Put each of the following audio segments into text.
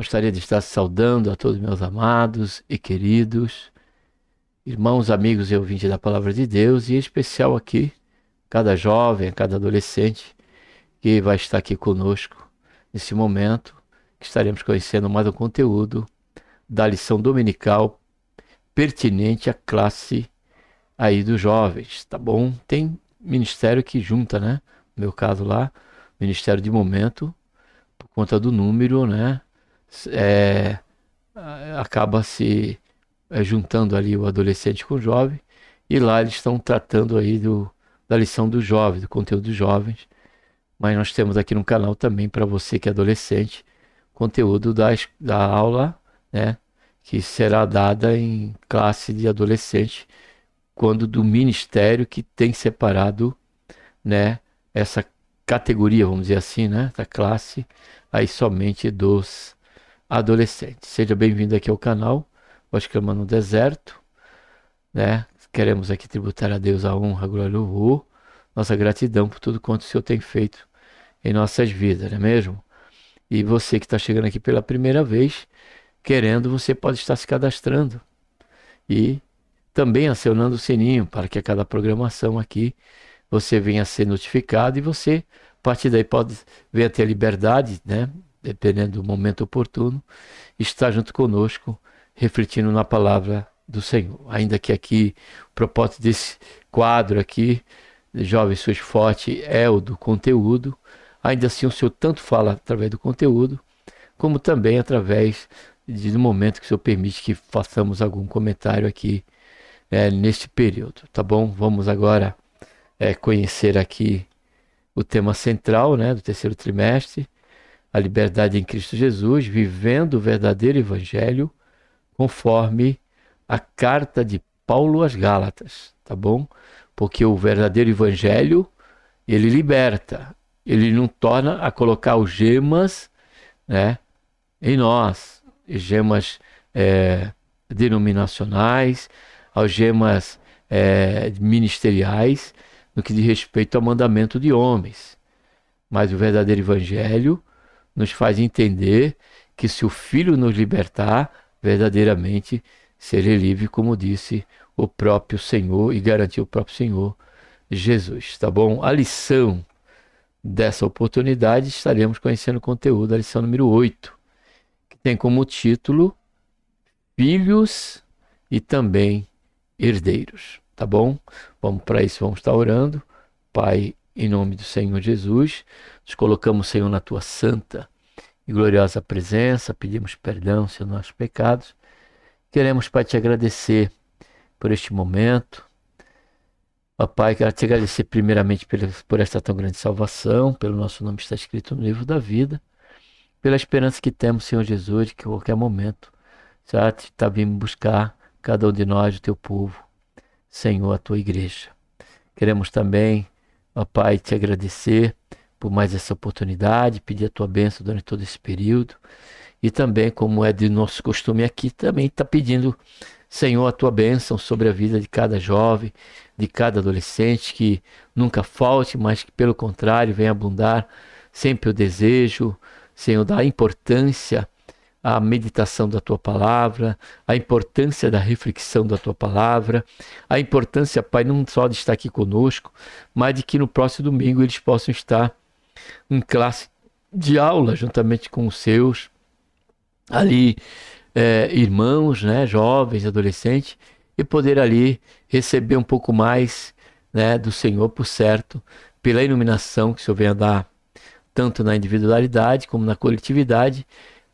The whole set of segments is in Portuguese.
Gostaria de estar saudando a todos meus amados e queridos irmãos, amigos e ouvintes da Palavra de Deus, e em especial aqui, cada jovem, cada adolescente que vai estar aqui conosco nesse momento, que estaremos conhecendo mais o conteúdo da lição dominical pertinente à classe aí dos jovens, tá bom? Tem ministério que junta, né? No meu caso lá, ministério de momento, por conta do número, né? É, acaba se juntando ali o adolescente com o jovem, e lá eles estão tratando aí da lição dos jovens, do conteúdo dos jovens, mas nós temos aqui no canal também para você que é adolescente, conteúdo da aula, né, que será dada em classe de adolescente, quando do ministério que tem separado, né, essa categoria, vamos dizer assim, né, da classe, aí somente dos adolescentes. Seja bem-vindo aqui ao canal, hoje clamando no deserto, né? Queremos aqui tributar a Deus a honra, a glória e o louvor, nossa gratidão por tudo quanto o Senhor tem feito em nossas vidas, não é mesmo? E você que está chegando aqui pela primeira vez, querendo, você pode estar se cadastrando e também acionando o sininho para que a cada programação aqui você venha a ser notificado e você, a partir daí, pode vir a ter a liberdade, né? Dependendo do momento oportuno, estar junto conosco, refletindo na palavra do Senhor. Ainda que aqui o propósito desse quadro aqui, Jovem Suas Forte, é o do conteúdo, ainda assim o Senhor tanto fala através do conteúdo, como também através do momento que o Senhor permite que façamos algum comentário aqui neste período, tá bom? Vamos agora conhecer aqui o tema central, né, do terceiro trimestre, a liberdade em Cristo Jesus, vivendo o verdadeiro evangelho conforme a carta de Paulo às Gálatas, tá bom? Porque o verdadeiro evangelho, ele liberta, ele não torna a colocar algemas, né, em nós, algemas denominacionais, algemas ministeriais, no que diz respeito ao mandamento de homens. Mas o verdadeiro evangelho nos faz entender que se o Filho nos libertar, verdadeiramente serei livre, como disse o próprio Senhor e garantiu o próprio Senhor Jesus, tá bom? A lição dessa oportunidade estaremos conhecendo o conteúdo da lição número 8, que tem como título Filhos e também Herdeiros, tá bom? Vamos para isso, vamos estar orando. Pai, em nome do Senhor Jesus, nos colocamos, Senhor, na tua santa e gloriosa presença, pedimos perdão, Senhor, nossos pecados. Queremos, Pai, te agradecer por este momento. Ó Pai, quero te agradecer primeiramente por esta tão grande salvação, pelo nosso nome está escrito no livro da vida, pela esperança que temos, Senhor Jesus, de que a qualquer momento, Senhor, está vindo buscar cada um de nós, o teu povo, Senhor, a tua igreja. Queremos também, ó Pai, te agradecer por mais essa oportunidade, pedir a tua bênção durante todo esse período. E também, como é de nosso costume aqui, também está pedindo, Senhor, a tua bênção sobre a vida de cada jovem, de cada adolescente, que nunca falte, mas que, pelo contrário, venha abundar sempre o desejo, Senhor, da importância à meditação da tua palavra, a importância da reflexão da tua palavra, a importância, Pai, não só de estar aqui conosco, mas de que no próximo domingo eles possam estar em classe de aula, juntamente com os seus ali irmãos, né, jovens, adolescentes, e poder ali receber um pouco mais, né, do Senhor, por certo, pela iluminação que o Senhor venha dar, tanto na individualidade como na coletividade,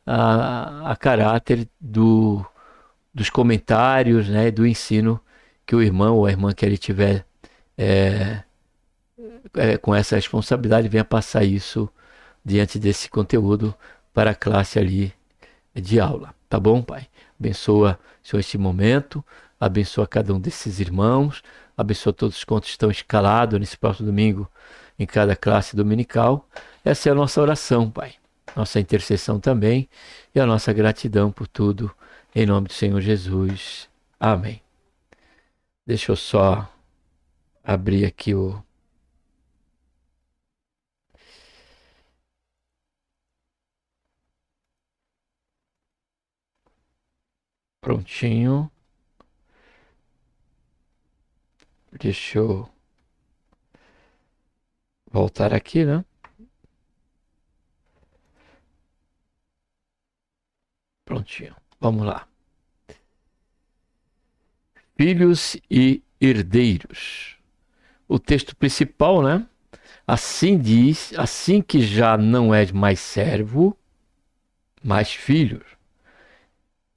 a caráter dos comentários, né, do ensino que o irmão ou a irmã que ele tiver é, com essa responsabilidade venha passar isso diante desse conteúdo para a classe ali de aula, tá bom, Pai? Abençoa, Senhor, este momento, abençoa cada um desses irmãos, abençoa todos quantos estão escalados nesse próximo domingo em cada classe dominical. Essa é a nossa oração, Pai, nossa intercessão também e a nossa gratidão por tudo, em nome do Senhor Jesus. Amém. Deixa eu só abrir aqui o. Prontinho. Deixa eu voltar aqui, né? Prontinho. Vamos lá. Filhos e herdeiros. O texto principal, né? Assim diz, assim que já não és mais servo, mas filho.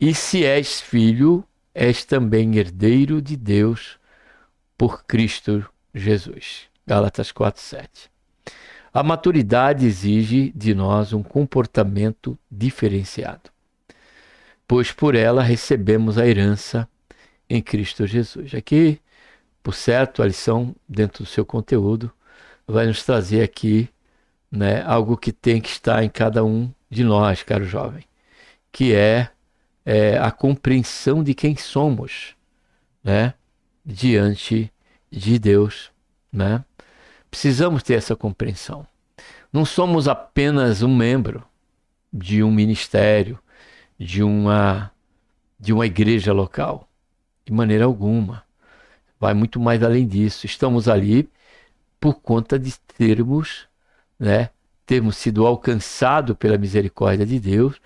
E se és filho, és também herdeiro de Deus por Cristo Jesus. Gálatas 4:7. A maturidade exige de nós um comportamento diferenciado, pois por ela recebemos a herança em Cristo Jesus. Aqui, por certo, a lição, dentro do seu conteúdo, vai nos trazer aqui, né, algo que tem que estar em cada um de nós, caro jovem, que é a compreensão de quem somos, né, diante de Deus, né? Precisamos ter essa compreensão. Não somos apenas um membro de um ministério, de uma igreja local, de maneira alguma. Vai muito mais além disso. Estamos ali por conta de termos, né, termos sido alcançados pela misericórdia de Deus,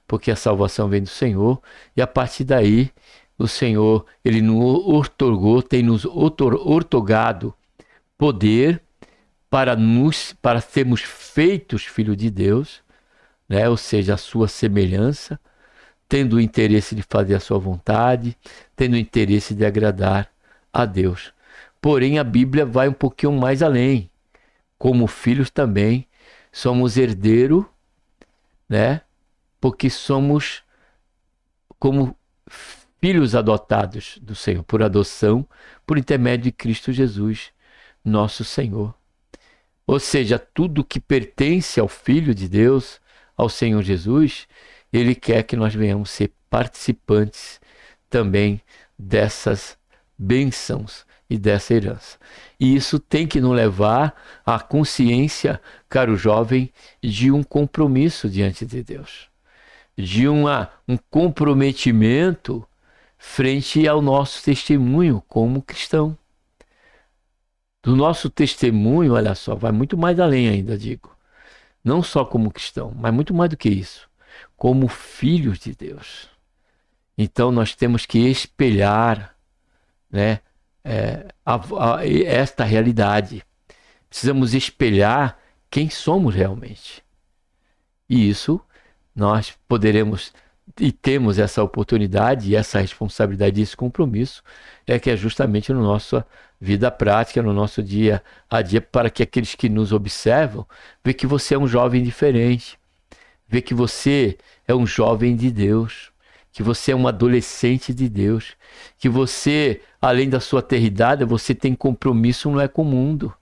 porque a salvação vem do Senhor, e a partir daí o Senhor, ele nos outorgou, tem nos outorgado poder para sermos feitos filhos de Deus, né? Ou seja, a sua semelhança, tendo o interesse de fazer a sua vontade, tendo o interesse de agradar a Deus. Porém, a Bíblia vai um pouquinho mais além. Como filhos também somos herdeiros, né? Porque somos como filhos adotados do Senhor, por adoção, por intermédio de Cristo Jesus, nosso Senhor. Ou seja, tudo que pertence ao Filho de Deus, ao Senhor Jesus, Ele quer que nós venhamos ser participantes também dessas bênçãos e dessa herança. E isso tem que nos levar à consciência, caro jovem, de um compromisso diante de Deus, de um comprometimento frente ao nosso testemunho como cristão. Do nosso testemunho, olha só, vai muito mais além ainda, digo. Não só como cristão, mas muito mais do que isso. Como filhos de Deus. Então nós temos que espelhar, né, esta realidade. Precisamos espelhar quem somos realmente. E isso nós poderemos e temos essa oportunidade e essa responsabilidade e esse compromisso que é justamente no nossa vida prática, no nosso dia a dia, para que aqueles que nos observam vejam que você é um jovem diferente, vê que você é um jovem de Deus, que você é um adolescente de Deus, que você, além da sua eternidade, você tem compromisso não é com o mundo.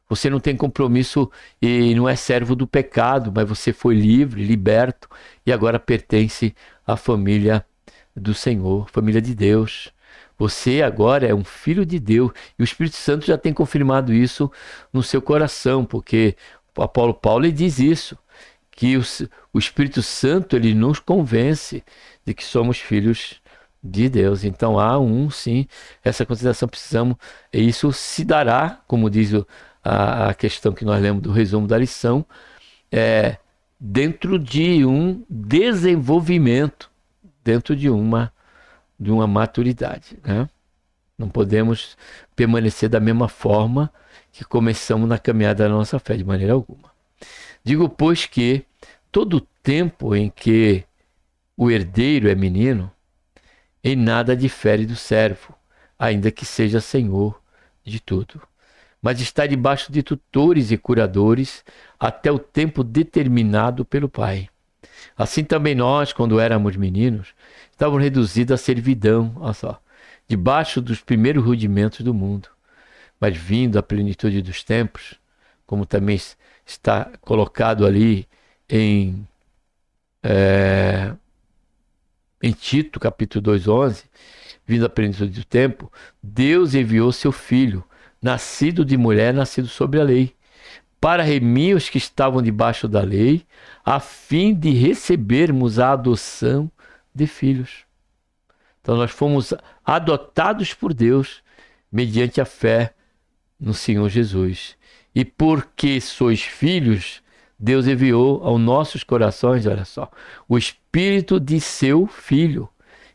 Você não tem compromisso e não é servo do pecado, mas você foi livre, liberto e agora pertence à família do Senhor, família de Deus. Você agora é um filho de Deus e o Espírito Santo já tem confirmado isso no seu coração, porque o apóstolo Paulo diz isso, que o Espírito Santo ele nos convence de que somos filhos de Deus. Então há sim, essa consideração precisamos, e isso se dará, como diz a questão que nós lemos do resumo da lição, dentro de um desenvolvimento, dentro de uma maturidade, né? Não podemos permanecer da mesma forma que começamos na caminhada da nossa fé, de maneira alguma. Digo, pois, que todo tempo em que o herdeiro é menino, em nada difere do servo, ainda que seja senhor de tudo, mas está debaixo de tutores e curadores até o tempo determinado pelo Pai. Assim também nós, quando éramos meninos, estávamos reduzidos à servidão, olha só, debaixo dos primeiros rudimentos do mundo. Mas vindo à plenitude dos tempos, como também está colocado ali em Tito, capítulo 2:11, vindo à plenitude do tempo, Deus enviou seu Filho, nascido de mulher, nascido sobre a lei, para remir os que estavam debaixo da lei, a fim de recebermos a adoção de filhos. Então nós fomos adotados por Deus mediante a fé no Senhor Jesus. E porque sois filhos, Deus enviou aos nossos corações, olha só, o Espírito de seu Filho,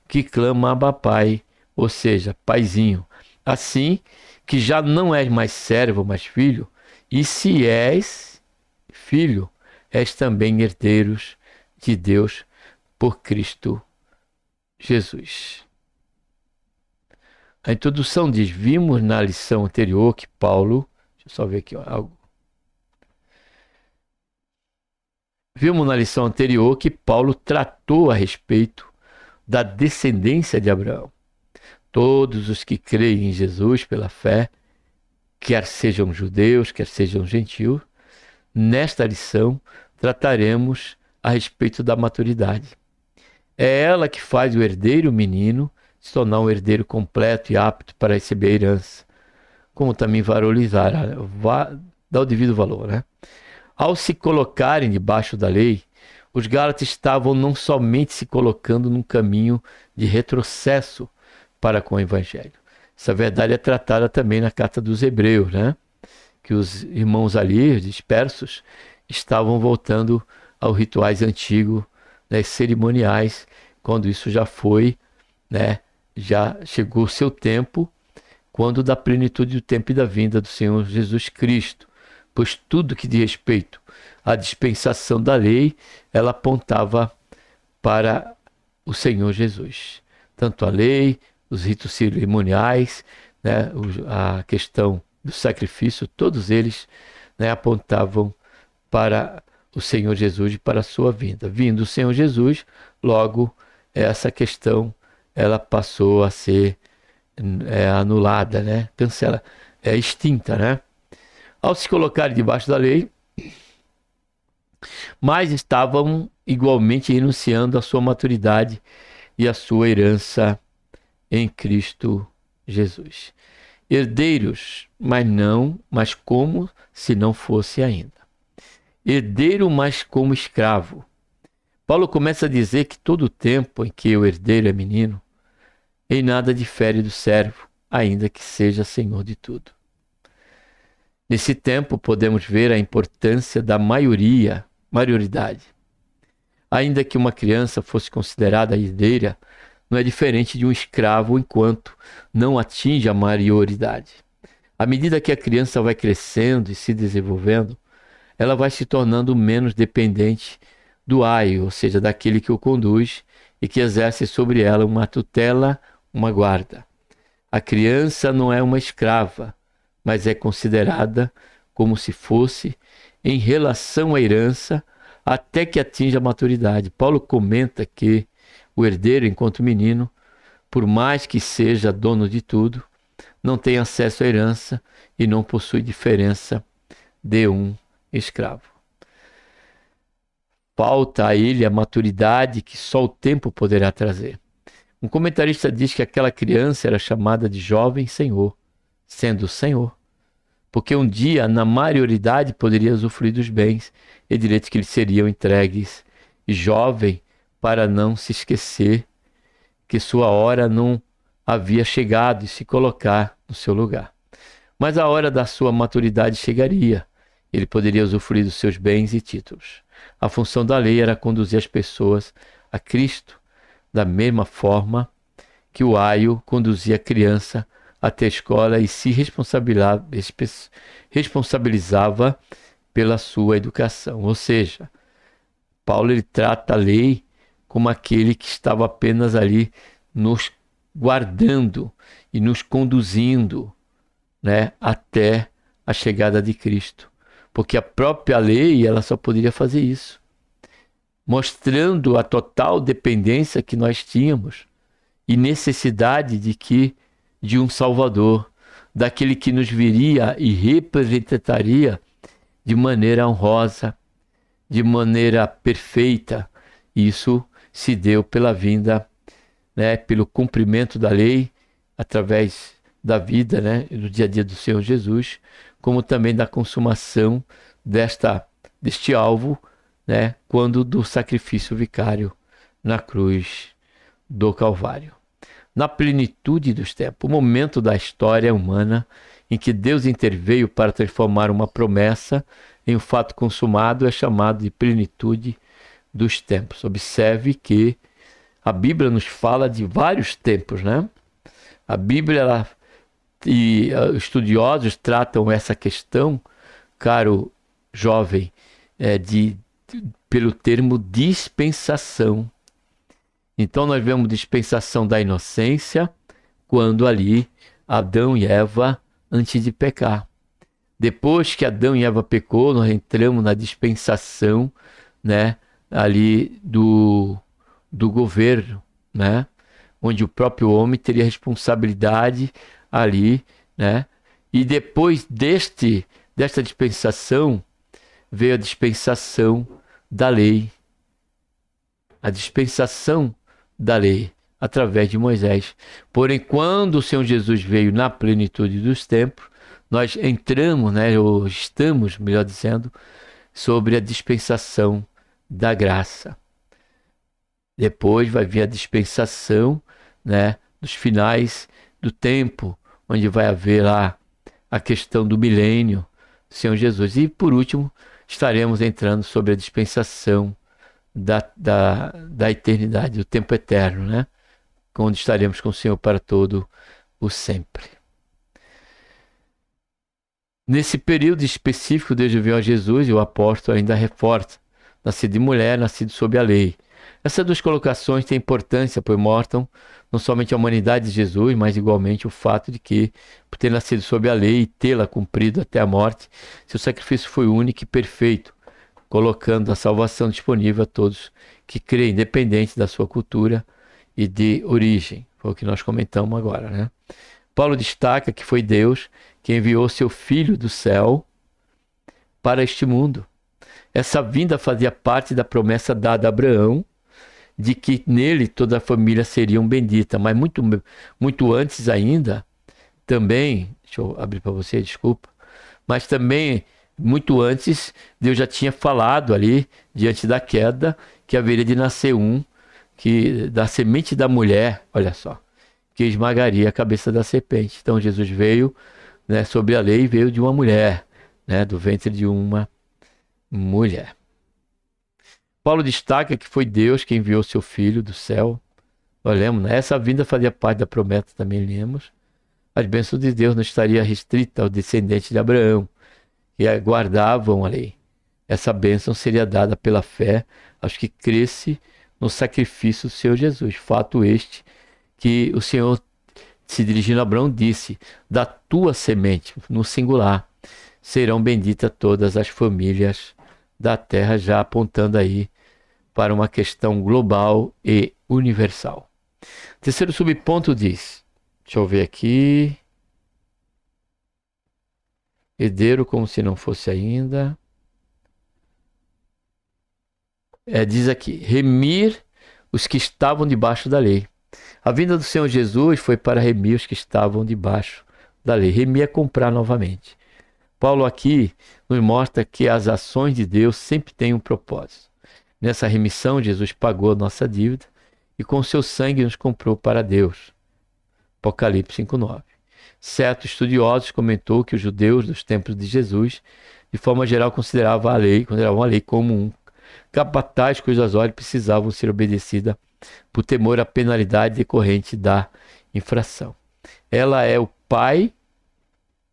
que clama Abba Pai, ou seja, Paizinho. Assim que já não és mais servo, mas filho, e se és filho, és também herdeiros de Deus por Cristo Jesus. A introdução diz, vimos na lição anterior que Paulo, deixa eu só ver aqui algo. Vimos na lição anterior que Paulo tratou a respeito da descendência de Abraão. Todos os que creem em Jesus pela fé, quer sejam judeus, quer sejam gentios, nesta lição trataremos a respeito da maturidade. É ela que faz o herdeiro menino se tornar um herdeiro completo e apto para receber a herança, como também valorizar, dar o devido valor, né? Ao se colocarem debaixo da lei, os Gálatas estavam não somente se colocando num caminho de retrocesso para com o Evangelho. Essa verdade é tratada também na carta dos Hebreus, né? Que os irmãos ali, dispersos, estavam voltando aos rituais antigos, né, cerimoniais, quando isso já foi, né, já chegou o seu tempo, quando da plenitude do tempo e da vinda do Senhor Jesus Cristo. Pois tudo que diz respeito à dispensação da lei, ela apontava para o Senhor Jesus. Tanto a lei, os ritos cerimoniais, né, a questão do sacrifício, todos eles, né, apontavam para o Senhor Jesus e para a sua vinda. Vindo o Senhor Jesus, logo essa questão ela passou a ser anulada, né, extinta, né? Ao se colocar debaixo da lei, mas estavam igualmente renunciando à sua maturidade e à sua herança em Cristo Jesus. Herdeiros, mas como se não fosse ainda. Herdeiro, mas como escravo. Paulo começa a dizer que todo o tempo em que o herdeiro é menino, em nada difere do servo, ainda que seja senhor de tudo. Nesse tempo podemos ver a importância da maioridade. Ainda que uma criança fosse considerada herdeira, não é diferente de um escravo enquanto não atinge a maioridade. À medida que a criança vai crescendo e se desenvolvendo, ela vai se tornando menos dependente do aio, ou seja, daquele que o conduz e que exerce sobre ela uma tutela, uma guarda. A criança não é uma escrava, mas é considerada como se fosse em relação à herança até que atinja a maturidade. Paulo comenta que o herdeiro, enquanto menino, por mais que seja dono de tudo, não tem acesso à herança e não possui diferença de um escravo. Falta a ele a maturidade que só o tempo poderá trazer. Um comentarista diz que aquela criança era chamada de jovem senhor, sendo senhor, porque um dia, na maioridade, poderia usufruir dos bens e direitos que lhe seriam entregues, e jovem para não se esquecer que sua hora não havia chegado e se colocar no seu lugar. Mas a hora da sua maturidade chegaria. Ele poderia usufruir dos seus bens e títulos. A função da lei era conduzir as pessoas a Cristo, da mesma forma que o aio conduzia a criança até a escola e se responsabilizava pela sua educação. Ou seja, Paulo ele trata a lei como aquele que estava apenas ali nos guardando e nos conduzindo, né, até a chegada de Cristo. Porque a própria lei ela só poderia fazer isso, mostrando a total dependência que nós tínhamos e necessidade de um Salvador, daquele que nos viria e representaria de maneira honrosa, de maneira perfeita. Isso se deu pela vinda, né, pelo cumprimento da lei, através da vida, né, no dia a dia do Senhor Jesus, como também da consumação deste alvo, né, quando do sacrifício vicário na cruz do Calvário. na plenitude dos tempos. O momento da história humana em que Deus interveio para transformar uma promessa em um fato consumado é chamado de plenitude dos tempos. Observe que a Bíblia nos fala de vários tempos, né? A Bíblia e estudiosos tratam essa questão, caro jovem, pelo termo dispensação. Então nós vemos dispensação da inocência quando ali Adão e Eva antes de pecar. Depois que Adão e Eva pecou, nós entramos na dispensação, né, ali do governo, né, onde o próprio homem teria responsabilidade ali, né, e depois desta dispensação veio a dispensação da lei. A dispensação da lei através de Moisés. Porém, quando o Senhor Jesus veio na plenitude dos tempos, nós entramos, né, ou estamos, melhor dizendo, sobre a dispensação da graça. Depois vai vir a dispensação, né, dos finais do tempo, onde vai haver lá a questão do milênio do Senhor Jesus. E por último, estaremos entrando sobre a dispensação da eternidade, do tempo eterno, né? Onde estaremos com o Senhor para todo o sempre. Nesse período específico, Deus enviou a Jesus e o apóstolo ainda reforça: nascido de mulher, nascido sob a lei. Essas duas colocações têm importância, pois mostram não somente a humanidade de Jesus, mas igualmente o fato de que, por ter nascido sob a lei e tê-la cumprido até a morte, seu sacrifício foi único e perfeito, colocando a salvação disponível a todos que creem, independente da sua cultura e de origem. Foi o que nós comentamos agora, né? Paulo destaca que foi Deus que enviou seu Filho do céu para este mundo. Essa vinda fazia parte da promessa dada a Abraão, de que nele toda a família seria bendita. Mas muito antes ainda, também, deixa eu abrir para você, desculpa, mas também, muito antes, Deus já tinha falado ali, diante da queda, que haveria de nascer que da semente da mulher, olha só, que esmagaria a cabeça da serpente. Então Jesus veio, né, sobre a lei, veio de uma mulher, né, do ventre de uma mulher. Paulo destaca que foi Deus que enviou seu Filho do céu. Olhamos, né? Essa vinda fazia parte da promessa, também lemos. As bênçãos de Deus não estaria restrita aos descendentes de Abraão, que aguardavam a lei. Essa bênção seria dada pela fé aos que crescem no sacrifício do Senhor Jesus. Fato este que o Senhor, se dirigindo a Abraão, disse: da tua semente, no singular, serão benditas todas as famílias da terra, já apontando aí para uma questão global e universal. Terceiro subponto diz, deixa eu ver aqui, herdeiro como se não fosse ainda, diz aqui, remir os que estavam debaixo da lei. A vinda do Senhor Jesus foi para remir os que estavam debaixo da lei. Remir é comprar novamente. Paulo aqui nos mostra que as ações de Deus sempre têm um propósito. Nessa remissão, Jesus pagou a nossa dívida e com seu sangue nos comprou para Deus. Apocalipse 5:9. Certo estudiosos comentou que os judeus dos tempos de Jesus, de forma geral, consideravam a lei como um capataz cujas ordens precisavam ser obedecidas por temor à penalidade decorrente da infração. Ela é o pai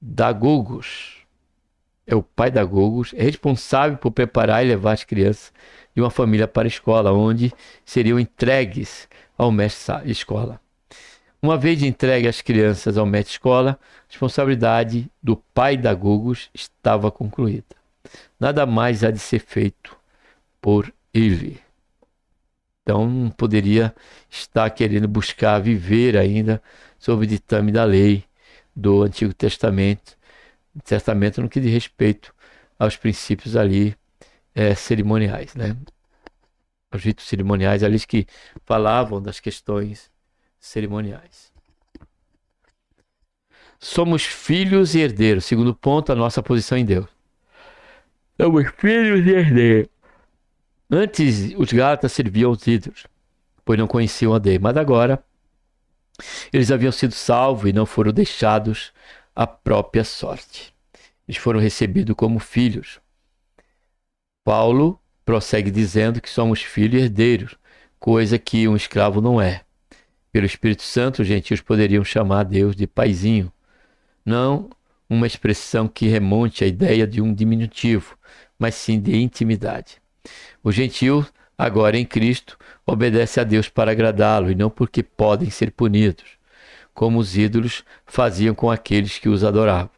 da Gogos. É o pai da Gogos, é responsável por preparar e levar as crianças de uma família para a escola, onde seriam entregues ao mestre escola. Uma vez entregue as crianças ao mestre escola, a responsabilidade do pai da Gogos estava concluída. Nada mais há de ser feito por ele. Então não poderia estar querendo buscar viver ainda sob o ditame da lei do Antigo Testamento no que diz respeito aos princípios ali cerimoniais, né? Os ritos cerimoniais ali que falavam das questões cerimoniais. Somos filhos e herdeiros. Segundo ponto, a nossa posição em Deus. Somos filhos e herdeiros. Antes, os Gálatas serviam aos ídolos, pois não conheciam a Deus. Mas agora, Eles haviam sido salvos e não foram deixados à própria sorte. Eles foram recebidos como filhos. Paulo prossegue dizendo que somos filhos e herdeiros, coisa que um escravo não é. Pelo Espírito Santo, os gentios poderiam chamar Deus de paizinho, não uma expressão que remonte à ideia de um diminutivo, mas sim de intimidade. O gentio, agora em Cristo, obedece a Deus para agradá-lo e não porque podem ser punidos, como os ídolos faziam com aqueles que os adoravam.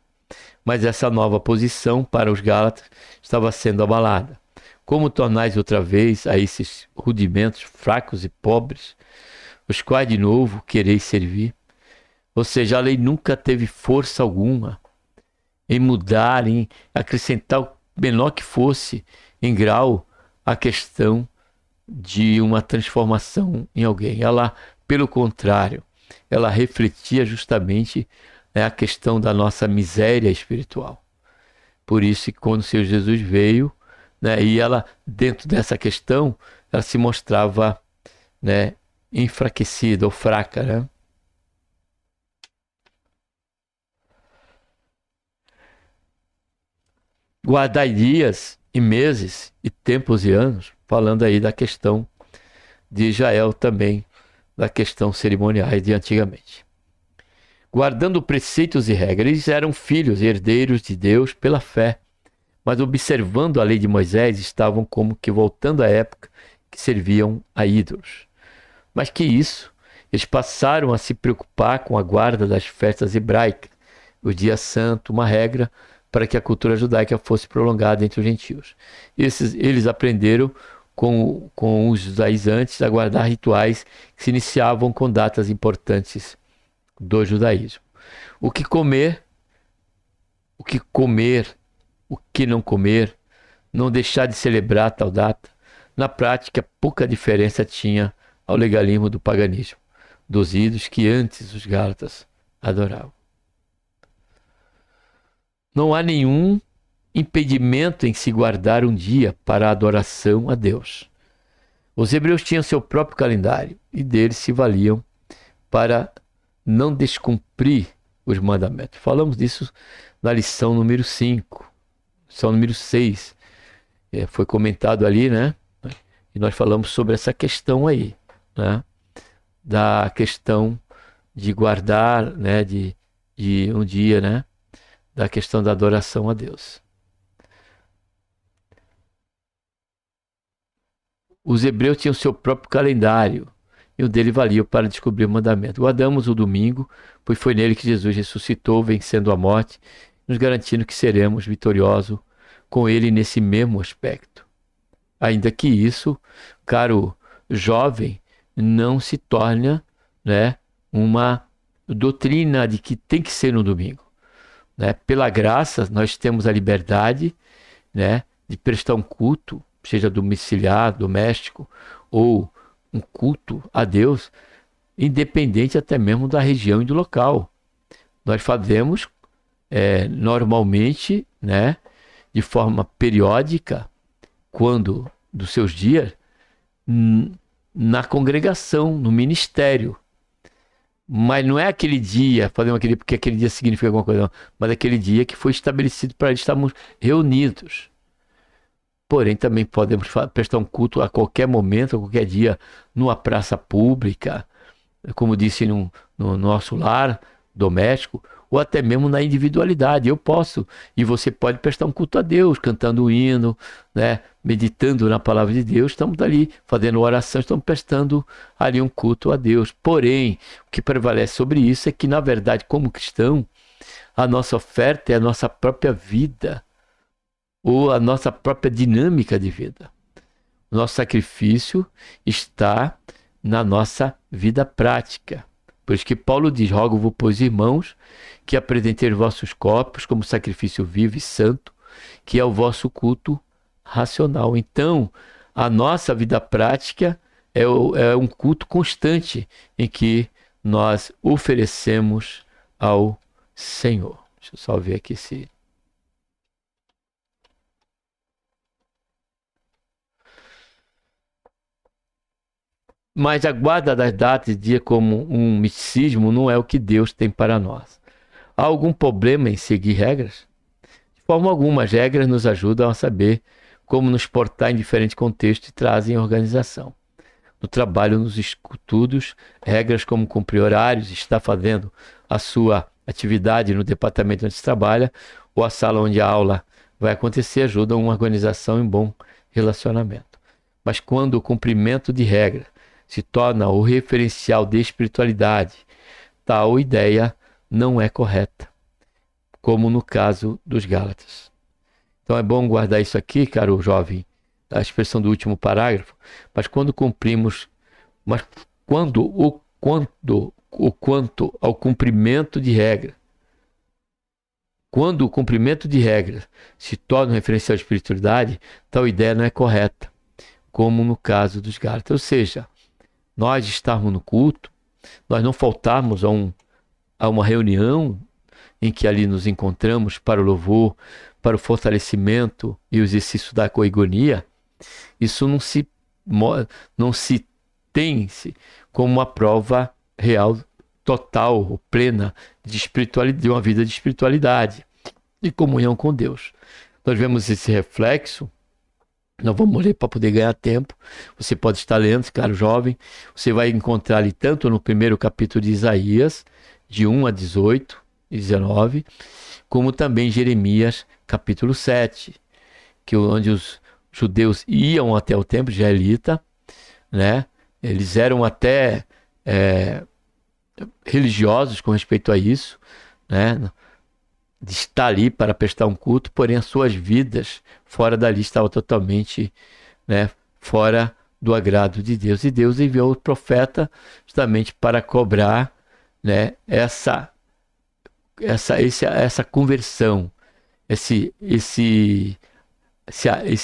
Mas essa nova posição para os Gálatas estava sendo abalada. Como tornais outra vez a esses rudimentos fracos e pobres, os quais de novo quereis servir? Ou seja, a lei nunca teve força alguma em mudar, em acrescentar o menor que fosse em grau a questão de uma transformação em alguém. Ela, pelo contrário, ela refletia justamente a questão da nossa miséria espiritual. Por isso que quando o Senhor Jesus veio, né, e ela, dentro dessa questão, ela se mostrava, né, enfraquecida ou fraca, né? Guardai dias e meses e tempos e anos, falando aí da questão de Israel também, da questão cerimoniais de antigamente. Guardando preceitos e regras, eles eram filhos e herdeiros de Deus pela fé, mas observando a lei de Moisés, estavam como que voltando à época que serviam a ídolos. Mas que isso, eles passaram a se preocupar com a guarda das festas hebraicas, o dia santo, uma regra para que a cultura judaica fosse prolongada entre os gentios. Eles aprenderam com os judaizantes a guardar rituais que se iniciavam com datas importantes do judaísmo. O que comer, o que comer, o que não comer, não deixar de celebrar tal data, na prática pouca diferença tinha ao legalismo do paganismo, dos ídolos que antes os gálatas adoravam. Não há nenhum impedimento em se guardar um dia para a adoração a Deus. Os hebreus tinham seu próprio calendário e deles se valiam para não descumprir os mandamentos. Falamos disso na lição número 5, lição número 6. Foi comentado ali, né? E nós falamos sobre essa questão aí, né? Da questão de guardar, né? De um dia, né? Da questão da adoração a Deus. Os hebreus tinham seu próprio calendário e o dele valia para descobrir o mandamento. Guardamos o domingo, pois foi nele que Jesus ressuscitou, vencendo a morte, nos garantindo que seremos vitoriosos com ele nesse mesmo aspecto. Ainda que isso, caro jovem, não se torne, né, uma doutrina de que tem que ser no domingo. Né? Pela graça, nós temos a liberdade, né, de prestar um culto, seja domiciliar, doméstico, ou um culto a Deus, independente até mesmo da região e do local. Nós fazemos normalmente, né, de forma periódica, quando dos seus dias, na congregação, no ministério. Mas não é aquele dia, fazemos aquele porque aquele dia significa alguma coisa, não, mas aquele dia que foi estabelecido para estarmos reunidos. Porém, também podemos prestar um culto a qualquer momento, a qualquer dia, numa praça pública, como disse, no nosso lar doméstico, ou até mesmo na individualidade. Eu posso, e você pode prestar um culto a Deus, cantando um hino, né? Meditando na palavra de Deus, estamos ali fazendo oração, estamos prestando ali um culto a Deus. Porém, o que prevalece sobre isso é que, na verdade, como cristão, a nossa oferta é a nossa própria vida, ou a nossa própria dinâmica de vida. O nosso sacrifício está na nossa vida prática. Por isso que Paulo diz: rogo-vos, pois, irmãos, que apresenteis vossos corpos como sacrifício vivo e santo, que é o vosso culto racional. Então, a nossa vida prática é um culto constante em que nós oferecemos ao Senhor. Deixa eu só ver aqui se... Mas a guarda das datas e dia como um misticismo não é o que Deus tem para nós. Há algum problema em seguir regras? De forma alguma, as regras nos ajudam a saber como nos portar em diferentes contextos e trazem organização. No trabalho, nos estudos, regras como cumprir horários, estar fazendo a sua atividade no departamento onde se trabalha ou a sala onde a aula vai acontecer ajudam uma organização e um bom relacionamento. Mas quando o cumprimento de regra se torna o referencial de espiritualidade, tal ideia não é correta, como no caso dos Gálatas. Então é bom guardar isso aqui, caro jovem, a expressão do último parágrafo, mas quando quanto ao cumprimento de regra, quando o cumprimento de regras se torna um referencial de espiritualidade, tal ideia não é correta, como no caso dos Gálatas. Ou seja, nós estarmos no culto, nós não faltarmos a uma reunião em que ali nos encontramos para o louvor, para o fortalecimento e o exercício da coigonia, isso não se tem como uma prova real, total, plena de espiritualidade, de uma vida de espiritualidade e comunhão com Deus. Nós vemos esse reflexo. Nós vamos ler para poder ganhar tempo. Você pode estar lendo, caro jovem. Você vai encontrar ali tanto no primeiro capítulo de Isaías, de 1 a 18 e 19, como também Jeremias, capítulo 7, onde os judeus iam até o templo israelita, né? Eles eram até religiosos com respeito a isso, né? De estar ali para prestar um culto, porém as suas vidas fora dali estavam totalmente, né, fora do agrado de Deus. E Deus enviou o profeta justamente para cobrar, né, essa conversão, esse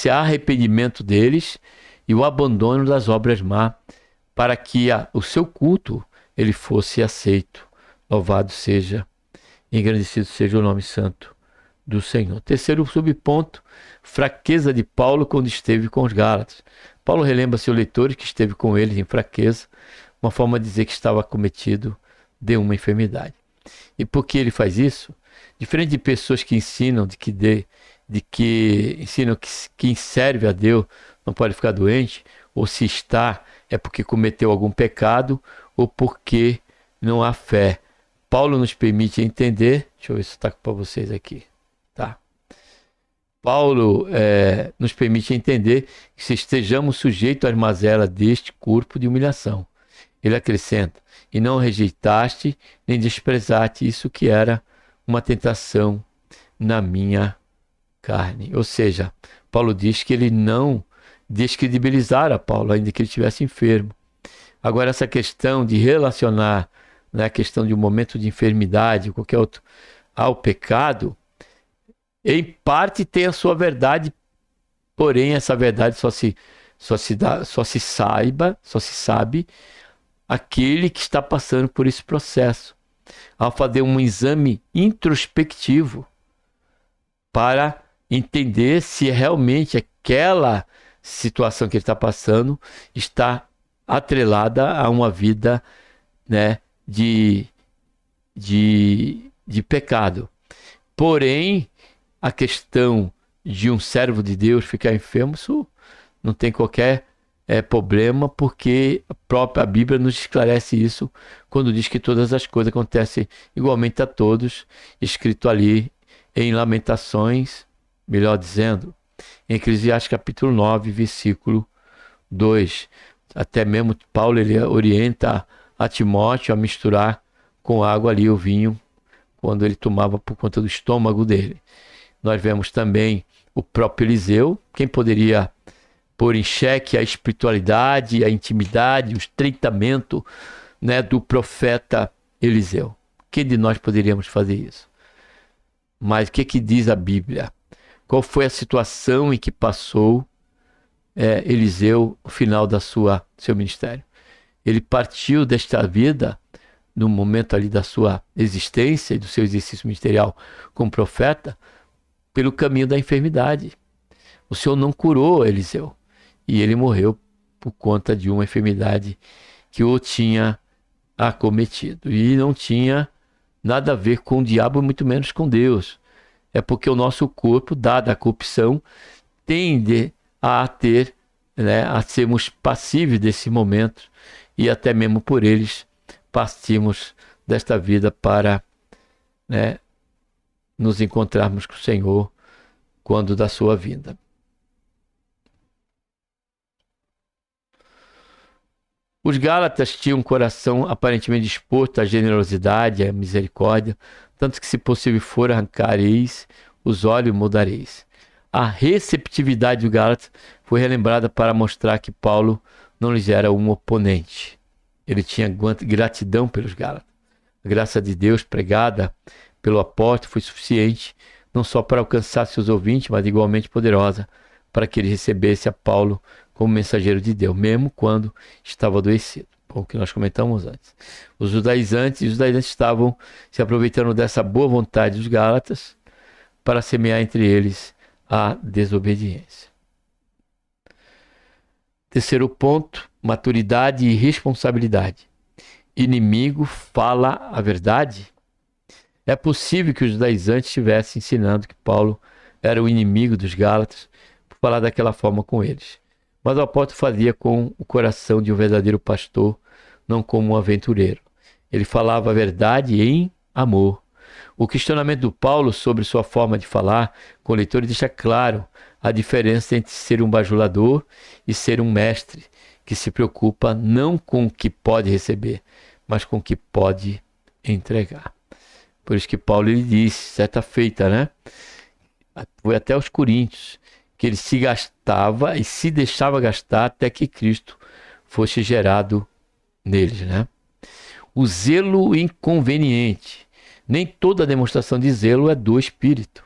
arrependimento deles e o abandono das obras más, para que o seu culto ele fosse aceito. Louvado seja, engrandecido seja o nome santo do Senhor. Terceiro subponto, fraqueza de Paulo quando esteve com os Gálatas. Paulo relembra seus leitores que esteve com eles em fraqueza, uma forma de dizer que estava acometido de uma enfermidade. E por que ele faz isso? Diferente de pessoas que ensinam ensinam que quem serve a Deus não pode ficar doente, ou se está é porque cometeu algum pecado ou porque não há fé. Paulo nos permite entender, deixa eu ver se está para vocês aqui, tá? Paulo nos permite entender que se estejamos sujeitos às mazelas deste corpo de humilhação. Ele acrescenta, e não rejeitaste nem desprezaste isso que era uma tentação na minha carne. Ou seja, Paulo diz que ele não descredibilizara Paulo, ainda que ele estivesse enfermo. Agora, essa questão de relacionar, né, a questão de um momento de enfermidade, qualquer outro, ao pecado, em parte tem a sua verdade, porém essa verdade só se sabe aquele que está passando por esse processo, ao fazer um exame introspectivo para entender se realmente aquela situação que ele está passando está atrelada a uma vida, né, de pecado. Porém, a questão de um servo de Deus ficar enfermo, isso não tem qualquer problema, porque a própria Bíblia nos esclarece isso quando diz que todas as coisas acontecem igualmente a todos, escrito ali em Lamentações, melhor dizendo, em Eclesiastes capítulo 9, versículo 2. Até mesmo Paulo ele orienta a Timóteo a misturar com água ali o vinho, quando ele tomava por conta do estômago dele. Nós vemos também o próprio Eliseu, quem poderia pôr em xeque a espiritualidade, a intimidade, o estreitamento, né, do profeta Eliseu. Quem de nós poderíamos fazer isso? Mas o que diz a Bíblia? Qual foi a situação em que passou Eliseu no final da seu ministério? Ele partiu desta vida, no momento ali da sua existência e do seu exercício ministerial como profeta, pelo caminho da enfermidade. O Senhor não curou Eliseu. E ele morreu por conta de uma enfermidade que o tinha acometido. E não tinha nada a ver com o diabo, muito menos com Deus. É porque o nosso corpo, dada a corrupção, tende a ter, né, a sermos passíveis desse momento e até mesmo por eles partimos desta vida para, né, nos encontrarmos com o Senhor quando da sua vinda. Os Gálatas tinham um coração aparentemente disposto à generosidade, à misericórdia, tanto que, se possível for, arrancareis os olhos e mudareis. A receptividade do Gálatas foi relembrada para mostrar que Paulo não lhes era um oponente. Ele tinha gratidão pelos Gálatas. A graça de Deus pregada pelo apóstolo foi suficiente, não só para alcançar seus ouvintes, mas igualmente poderosa para que ele recebesse a Paulo como mensageiro de Deus, mesmo quando estava adoecido. O que nós comentamos antes. Os judaizantes estavam se aproveitando dessa boa vontade dos Gálatas para semear entre eles a desobediência. Terceiro ponto, maturidade e responsabilidade. Inimigo fala a verdade? É possível que os judaizantes estivessem ensinando que Paulo era o inimigo dos Gálatas por falar daquela forma com eles. Mas o apóstolo fazia com o coração de um verdadeiro pastor, não como um aventureiro. Ele falava a verdade em amor. O questionamento do Paulo sobre sua forma de falar com o leitor deixa claro a diferença entre ser um bajulador e ser um mestre, que se preocupa não com o que pode receber, mas com o que pode entregar. Por isso que Paulo lhe disse, certa feita, né? Foi até aos Coríntios, que ele se gastava e se deixava gastar até que Cristo fosse gerado neles, né? O zelo inconveniente. Nem toda demonstração de zelo é do Espírito.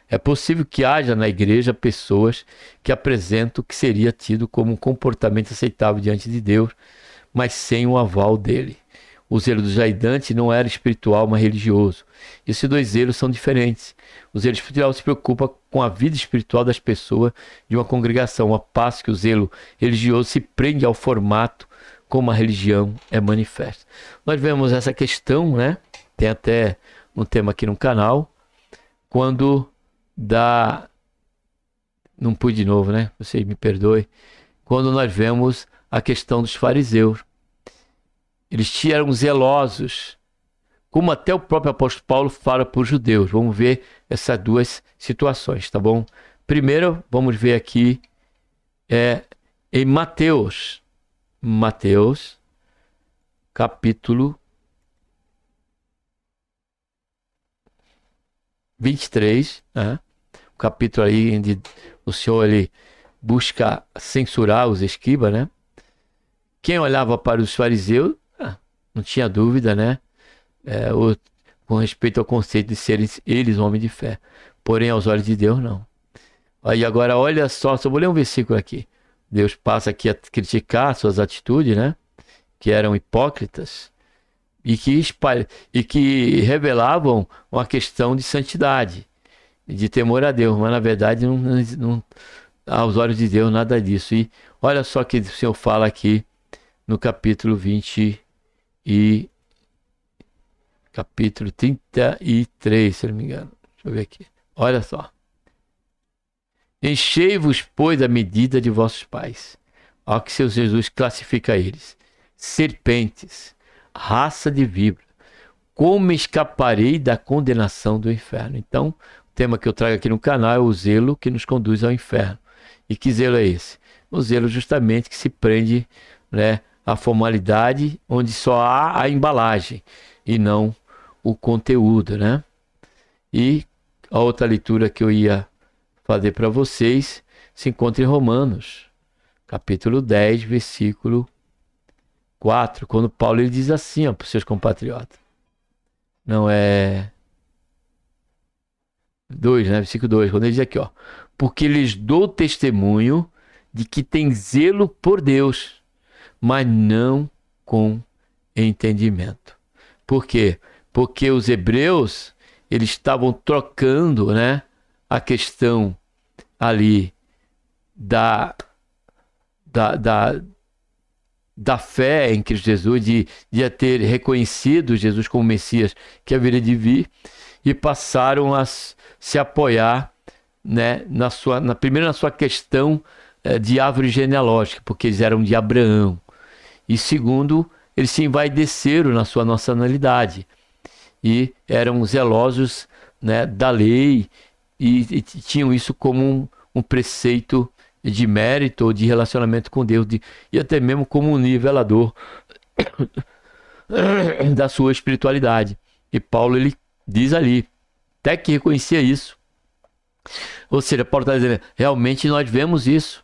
É possível que haja na igreja pessoas que apresentam o que seria tido como um comportamento aceitável diante de Deus, mas sem o aval dele. O zelo do jaidante não era espiritual, mas religioso. Esses dois zelos são diferentes. O zelo espiritual se preocupa com a vida espiritual das pessoas de uma congregação, ao passo que o zelo religioso se prende ao formato como a religião é manifesta. Nós vemos essa questão, né? Tem até um tema aqui no canal, quando dá... Não pude de novo, né? Você me perdoe. Quando nós vemos a questão dos fariseus. Eles eram zelosos, como até o próprio apóstolo Paulo fala para os judeus. Vamos ver essas duas situações, tá bom? Primeiro, vamos ver aqui em Mateus, capítulo 23, né? O capítulo aí onde o Senhor ele busca censurar os escribas, né? Quem olhava para os fariseus, não tinha dúvida, né? Com respeito ao conceito de serem eles homens de fé. Porém, aos olhos de Deus, não. Aí agora, olha só vou ler um versículo aqui. Deus passa aqui a criticar suas atitudes, né? Que eram hipócritas e que revelavam uma questão de santidade, de temor a Deus. Mas, na verdade, não, aos olhos de Deus, nada disso. E olha só que o Senhor fala aqui no capítulo 20 e capítulo 33, se não me engano. Deixa eu ver aqui. Olha só. Enchei-vos, pois, a medida de vossos pais. Ao que seu Jesus classifica eles. Serpentes, raça de víbora. Como escaparei da condenação do inferno? Então, o tema que eu trago aqui no canal é o zelo que nos conduz ao inferno. E que zelo é esse? O zelo justamente que se prende, né, à formalidade, onde só há a embalagem e não o conteúdo, né? E a outra leitura que eu ia fazer para vocês se encontra em Romanos, capítulo 10, versículo 4, quando Paulo ele diz assim, para os seus compatriotas. Não é 2, né? Versículo 2, quando ele diz aqui, porque lhes dou testemunho de que tem zelo por Deus, mas não com entendimento. Por quê? Porque os hebreus, eles estavam trocando, né, a questão ali da fé em Cristo Jesus, de ter reconhecido Jesus como Messias que haveria de vir, e passaram a se apoiar, né, primeiro na sua questão de árvore genealógica, porque eles eram de Abraão, e segundo, eles se envaideceram na sua nacionalidade e eram zelosos, né, da lei, e tinham isso como um preceito de mérito ou de relacionamento com Deus, e até mesmo como um nivelador da sua espiritualidade. E Paulo, ele diz ali, até que reconhecia isso. Ou seja, Paulo está dizendo, realmente nós vemos isso,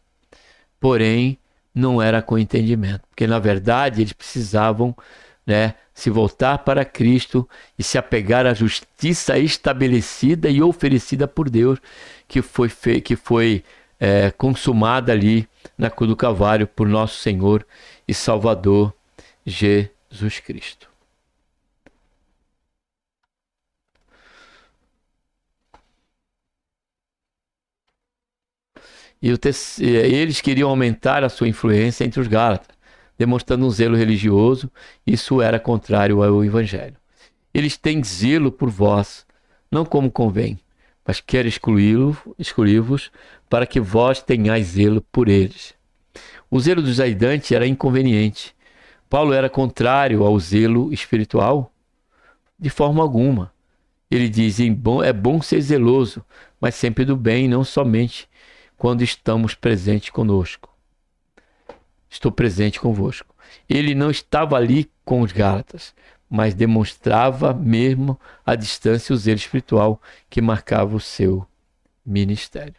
porém não era com entendimento, porque na verdade eles precisavam, né, se voltar para Cristo e se apegar à justiça estabelecida e oferecida por Deus, que foi consumada ali na cruz do Calvário por nosso Senhor e Salvador Jesus Cristo. E eles queriam aumentar a sua influência entre os Gálatas, demonstrando um zelo religioso. Isso era contrário ao Evangelho. Eles têm zelo por vós, não como convém, mas quer excluí-vos para que vós tenhais zelo por eles. O zelo dos aidantes era inconveniente. Paulo era contrário ao zelo espiritual? De forma alguma. Ele diz, é bom ser zeloso, mas sempre do bem, não somente quando estamos presentes conosco. Estou presente convosco. Ele não estava ali com os Gálatas, mas demonstrava mesmo à distância o zelo espiritual que marcava o seu ministério.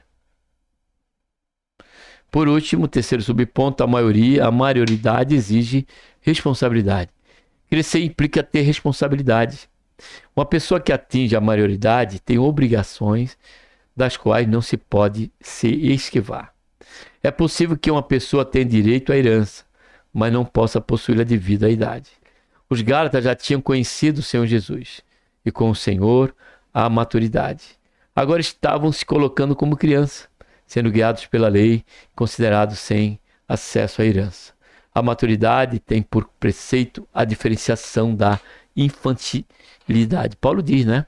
Por último, terceiro subponto, a maioridade exige responsabilidade. Crescer implica ter responsabilidade. Uma pessoa que atinge a maioridade tem obrigações das quais não se pode se esquivar. É possível que uma pessoa tenha direito à herança, mas não possa possuí-la devido à idade. Os Gálatas já tinham conhecido o Senhor Jesus e com o Senhor a maturidade. Agora estavam se colocando como criança, sendo guiados pela lei, considerados sem acesso à herança. A maturidade tem por preceito a diferenciação da infantilidade. Paulo diz, né,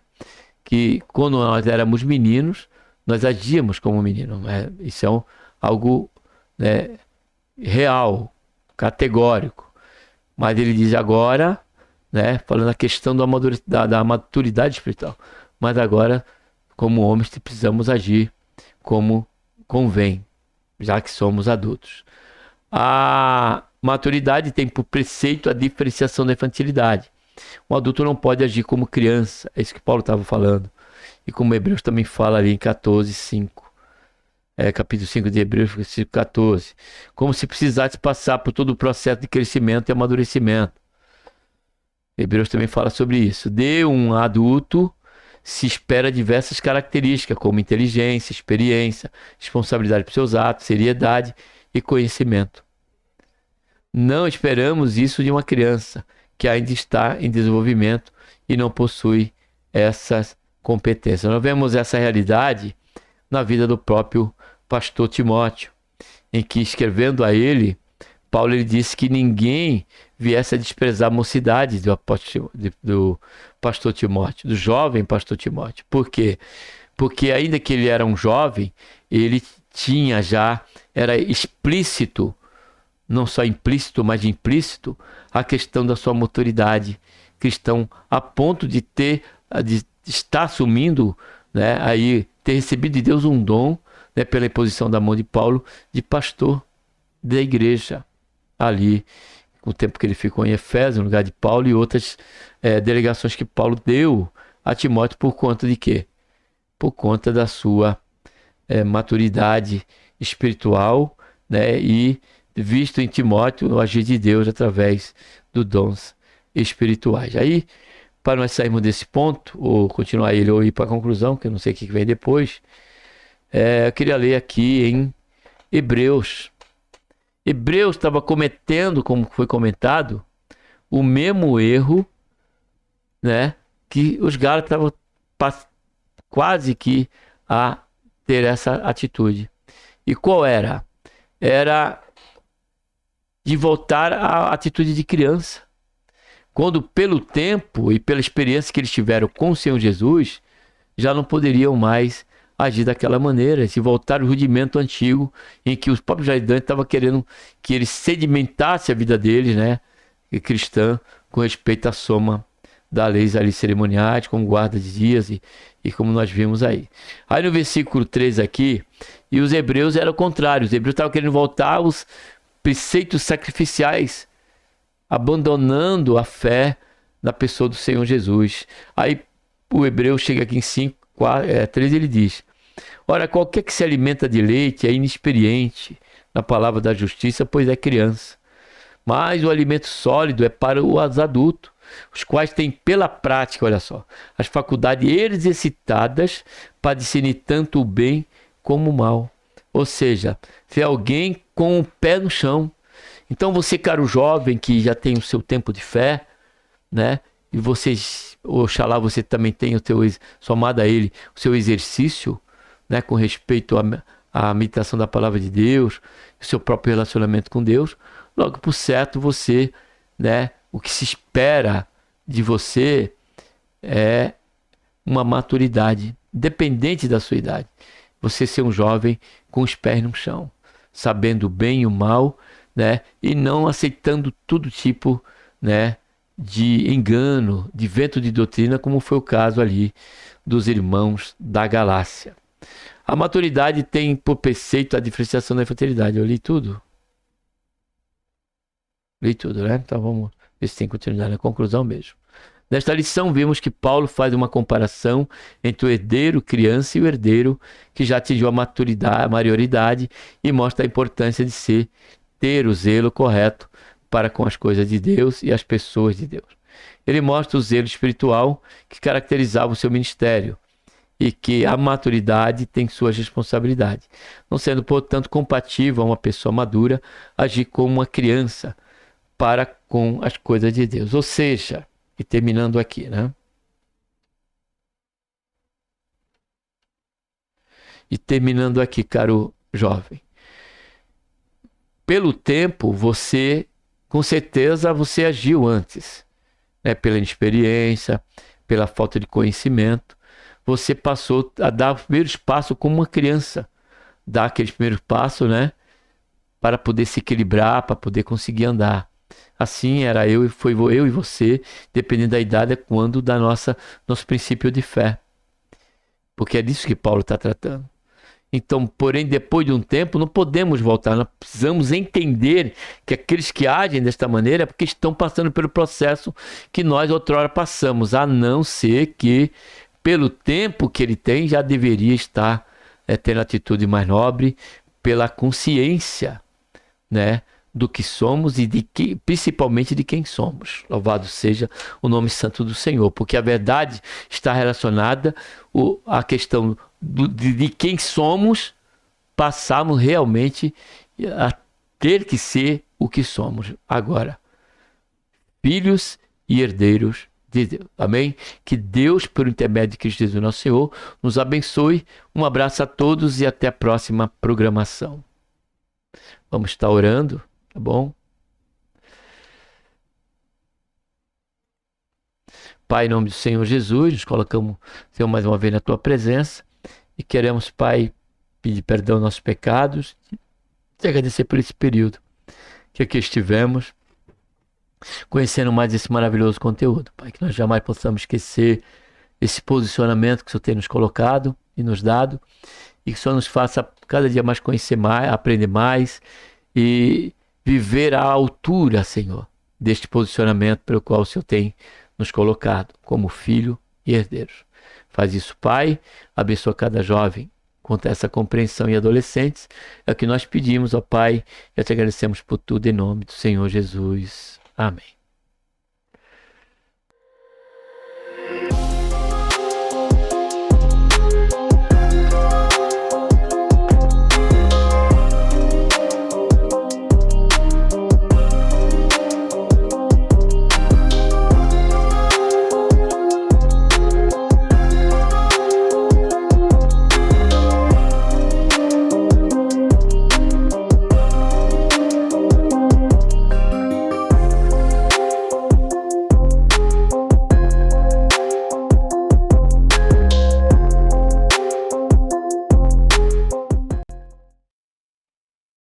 que quando nós éramos meninos, nós agíamos como meninos. Né? Isso é algo, né, real, categórico. Mas ele diz agora, né, falando a questão da maturidade espiritual. Mas agora, como homens, precisamos agir como convém, já que somos adultos. A maturidade tem por preceito a diferenciação da infantilidade. Um adulto não pode agir como criança, é isso que Paulo estava falando. E como Hebreus também fala ali em 14:5. Capítulo 5 de Hebreus, versículo 14. Como se precisasse passar por todo o processo de crescimento e amadurecimento. Hebreus também fala sobre isso. De um adulto se espera diversas características, como inteligência, experiência, responsabilidade por seus atos, seriedade e conhecimento. Não esperamos isso de uma criança que ainda está em desenvolvimento e não possui essas competências. Nós vemos essa realidade na vida do próprio pastor Timóteo, em que, escrevendo a ele, Paulo ele disse que ninguém viesse a desprezar a mocidade do pastor Timóteo, do jovem pastor Timóteo. Por quê? Porque ainda que ele era um jovem, ele era explícito, não só implícito, mas implícito, a questão da sua maturidade cristã, a ponto de estar assumindo, né, aí, ter recebido de Deus um dom, né, pela imposição da mão de Paulo, de pastor da igreja, ali, o tempo que ele ficou em Efésios, no lugar de Paulo, e outras delegações que Paulo deu a Timóteo por conta de quê? Por conta da sua maturidade espiritual, né, e visto em Timóteo o agir de Deus através dos dons espirituais. Aí, para nós sairmos desse ponto, ou continuar ele, ou ir para a conclusão, que eu não sei o que vem depois, eu queria ler aqui em Hebreus. Hebreus estava cometendo, como foi comentado, o mesmo erro, né, que os Gálatas estavam quase que a ter essa atitude. E qual era? Era de voltar à atitude de criança. Quando, pelo tempo e pela experiência que eles tiveram com o Senhor Jesus, já não poderiam mais agir daquela maneira, se voltar ao rudimento antigo, em que os próprios ajudantes estavam querendo que eles sedimentassem a vida deles, né, cristã, com respeito à soma das leis ali cerimoniais, como guarda de dias e como nós vimos aí. Aí no versículo 3 aqui, e os hebreus eram o contrário, os hebreus estavam querendo voltar aos preceitos sacrificiais, abandonando a fé na pessoa do Senhor Jesus. Aí o hebreu chega aqui em 3, ele diz: ora, qualquer que se alimenta de leite é inexperiente na palavra da justiça, pois é criança. Mas o alimento sólido é para os adultos, os quais têm pela prática, olha só, as faculdades exercitadas para discernir tanto o bem como o mal. Ou seja, é alguém com o pé no chão. Então você, caro jovem, que já tem o seu tempo de fé, né? E você, oxalá, você também tem o teu, somado a ele, o seu exercício, né? Com respeito à meditação da palavra de Deus, o seu próprio relacionamento com Deus. Logo por certo, você, né? O que se espera de você é uma maturidade, independente da sua idade. Você ser um jovem com os pés no chão, sabendo o bem e o mal, né? E não aceitando todo tipo, né, de engano, de vento de doutrina, como foi o caso ali dos irmãos da Galácia. A maturidade tem por preceito a diferenciação da infantilidade. Eu li tudo? Li tudo, né? Então vamos ver se tem continuidade na conclusão mesmo. Nesta lição, vimos que Paulo faz uma comparação entre o herdeiro criança e o herdeiro que já atingiu a maturidade, a maioridade, e mostra a importância de ter o zelo correto para com as coisas de Deus e as pessoas de Deus. Ele mostra o zelo espiritual que caracterizava o seu ministério e que a maturidade tem suas responsabilidades, não sendo, portanto, compatível a uma pessoa madura agir como uma criança para com as coisas de Deus. Ou seja, e terminando aqui, né? E terminando aqui, caro jovem. Pelo tempo, você, com certeza, você agiu antes, né? Pela inexperiência, pela falta de conhecimento. Você passou a dar os primeiros passos como uma criança. Dar aqueles primeiros passos, né? Para poder se equilibrar, para poder conseguir andar. Assim era foi eu e você, dependendo da idade, quando da nosso princípio de fé. Porque é disso que Paulo está tratando. Então, porém, depois de um tempo, não podemos voltar. Nós precisamos entender que aqueles que agem desta maneira é porque estão passando pelo processo que nós outrora passamos, a não ser que, pelo tempo que ele tem, já deveria estar tendo atitude mais nobre, pela consciência, né, do que somos e principalmente de quem somos. Louvado seja o nome santo do Senhor, porque a verdade está relacionada à questão de quem somos, passamos realmente a ter que ser o que somos agora, filhos e herdeiros de Deus. Amém? Que Deus, por intermédio de Cristo Jesus nosso Senhor, nos abençoe. Um abraço a todos e até a próxima programação. Vamos estar orando. Tá bom? Pai, em nome do Senhor Jesus, nos colocamos, Senhor, mais uma vez na Tua presença e queremos, Pai, pedir perdão aos nossos pecados e agradecer por esse período que aqui estivemos, conhecendo mais esse maravilhoso conteúdo, Pai, que nós jamais possamos esquecer esse posicionamento que o Senhor tem nos colocado e nos dado e que o Senhor nos faça cada dia mais conhecer mais, aprender mais e viver à altura, Senhor, deste posicionamento pelo qual o Senhor tem nos colocado como filho e herdeiros. Faz isso, Pai, abençoa cada jovem com essa compreensão e adolescentes. É o que nós pedimos, ó Pai, e te agradecemos por tudo em nome do Senhor Jesus. Amém.